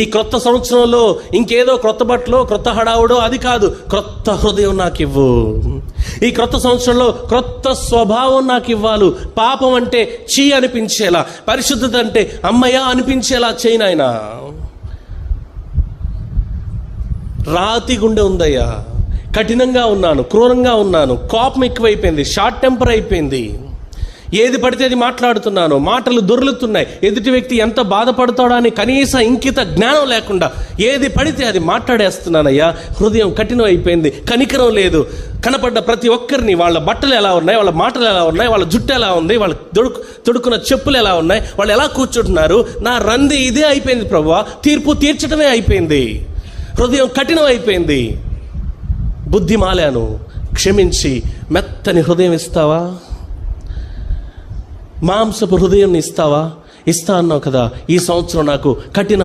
ఈ క్రొత్త సంవత్సరంలో ఇంకేదో క్రొత్త బట్టలో క్రొత్త హడావుడో అది కాదు, క్రొత్త హృదయం నాకు ఇవ్వు. ఈ క్రొత్త సంవత్సరంలో క్రొత్త స్వభావం నాకు ఇవ్వాలి. పాపం అంటే చీ అనిపించేలా, పరిశుద్ధత అంటే అమ్మయ్య అనిపించేలా చేయి నాయనా. రాతి గుండె ఉందయ్యా, కఠినంగా ఉన్నాను, క్రూరంగా ఉన్నాను, కోపం ఎక్కువైపోయింది, షార్ట్ టెంపర్ అయిపోయింది, ఏది పడితే అది మాట్లాడుతున్నాను, మాటలు దొర్లుతున్నాయి, ఎదుటి వ్యక్తి ఎంత బాధపడతాడో అని కనీస ఇంకిత జ్ఞానం లేకుండా ఏది పడితే అది మాట్లాడేస్తున్నానయ్యా. హృదయం కఠినం అయిపోయింది, కనికరం లేదు. కనపడ్డ ప్రతి ఒక్కరిని, వాళ్ళ బట్టలు ఎలా ఉన్నాయి, వాళ్ళ మాటలు ఎలా ఉన్నాయి, వాళ్ళ జుట్టు ఎలా ఉంది, వాళ్ళ తొడుక్కున్న చెప్పులు ఎలా ఉన్నాయి, వాళ్ళు ఎలా కూర్చుంటున్నారు, నా రంది ఇదే అయిపోయింది ప్రభువా. తీర్పు తీర్చడమే అయిపోయింది, హృదయం కఠినం అయిపోయింది. బుద్ధి మాలాను, క్షమించి మెత్తని హృదయం ఇస్తావా? మాంసపు హృదయం ఇస్తావా? ఇస్తా అన్నావు కదా. ఈ సంవత్సరం నాకు కఠిన